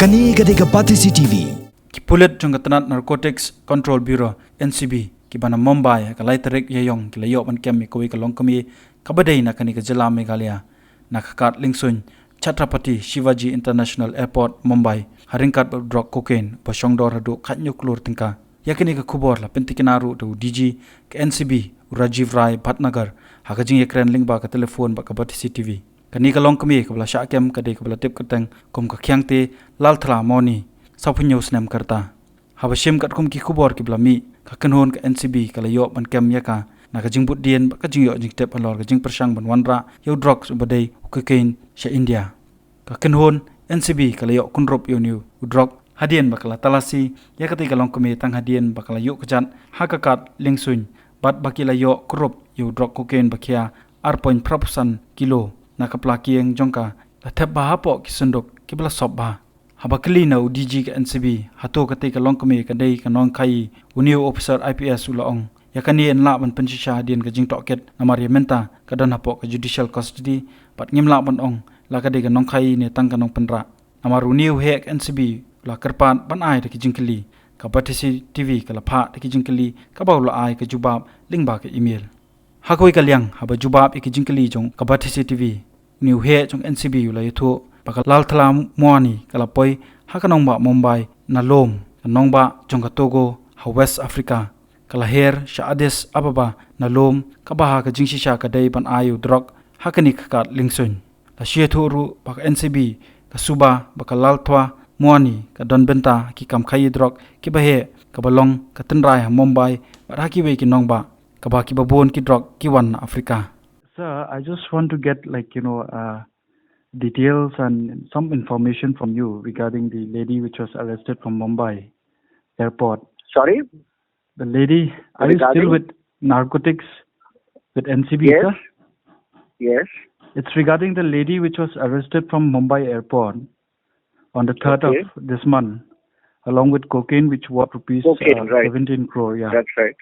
Kani kadika pati CCTV. Kipulit Jungatanat Narcotics Control Bureau NCB kibana Mumbai kalai tarik yayong kilayo man kem ikowi ka Longkmie kabadai na kani ka jila Meghalaya nakakat lingsun Chhatrapati Shivaji International Airport Mumbai haringkat Drok cocaine pasongdor hadu khatnyu Klur tingka yakini ka khubor la pentikinaru do DG ka NCB Rajiv Rai Bhatnagar hakajing ekran link ba ka telefon ba ka bat CCTV kani ka Longkmie ka bla syakem ka de ka bla tip kateng kom ka khyangte lal thla moni Sapunyo senam karta. Habashim kat kum ki kubor ki blami. Kakenhon ke NCB kalayo ban kem yaka. Na kajing bud dien ba kajing yo jing tep alor kajing persang ban wanra yo Drok subadai ukekain sya India. Kakenhon NCB kalayo kunrop yo new Drok hadien bakala talasi ya ketika Longkmie tang hadien bakala yo kejan hakakat lingsun bat bakila yo kurup yo Drok kokain bakia 4.5% kilo na kaplaki yang jongka la tep ba hapo ki sunduk ki bala sob ba. Habakli na UDG ka NCB hato kate ka Longkmie ka dei ka Nongkai uniu officer IPS ulaong yakani enla ban pensisha din ka jing toket na mariamenta ka dan hapo ka judicial custody pat ngimla ban ong la ka dei ka Nongkai ne tang ka nong penra namar uniu hek NCB la kerpan ban ai ki jingkeli ka batisi TV ka la pha ki jingkeli ka baula ai ka jubab lingba ka email hakoi ka liang haba jubab ki jingkeli jong ka batisi TV new he jong NCB ula yuthu Baka lal thala muani kalapoi hakanong ba Mumbai na lom kanong ba jongka Togo ha West Africa kalaher sha Addis Ababa na lom kabaha ka jingsi sha kadai ban ayu Drok hakani kakat lingsun la shieturu baka NCB ka suba baka lal thwa muani ka don benta ki kam khai Drok ki bahe ka balong ka tenrai ha Mumbai ba haki we ki nong ba ka ba ki babon ki Drok ki wan Africa. Sir, I just want to get details and some information from you regarding the lady which was arrested from Mumbai airport. Sorry? The lady, are you still with narcotics with NCB? Yes. Sir? Yes. It's regarding the lady which was arrested from Mumbai airport on the 3rd of this month, along with cocaine which worth rupees right. 17 crore. Yeah. That's right.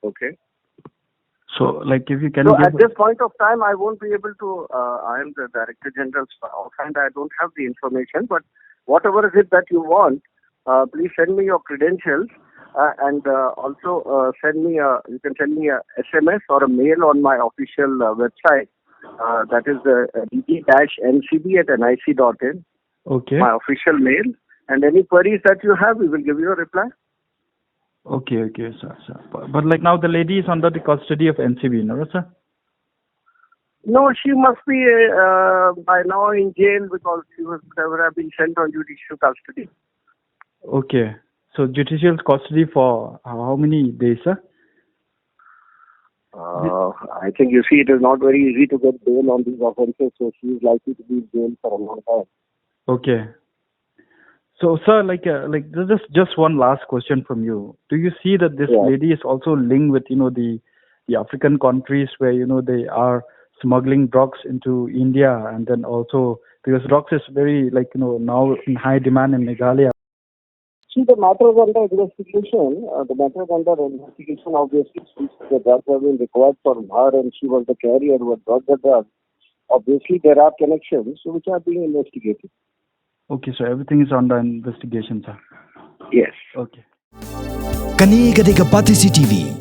Okay. So, if you can. So, at this point of time, I won't be able to. I am the Director General, and I don't have the information. But whatever is it that you want, please send me your credentials, and also send me. You can send me a SMS or a mail on my official website. That is dg-ncb@nic.in. Okay. My official mail, and any queries that you have, we will give you a reply. Okay, sir. But now the lady is under the custody of NCB, no, sir? No, she must be by now in jail because she was never have been sent on judicial custody. Okay. So judicial custody for how many days, sir? I think you see it is not very easy to get bail on these offences, so she is likely to be in jail for a long time. Okay. So, sir, just one last question from you. Do you see that this lady is also linked with, the African countries where, they are smuggling drugs into India, and then also because drugs is very, now in high demand in Meghalaya. See, the matter is under investigation. Obviously, since the drugs have been required for her and she was the carrier who had brought the drugs. Obviously, there are connections which are being investigated. Okay, so everything is under investigation, sir. Yes. Okay. Kani kadika pati CCTV.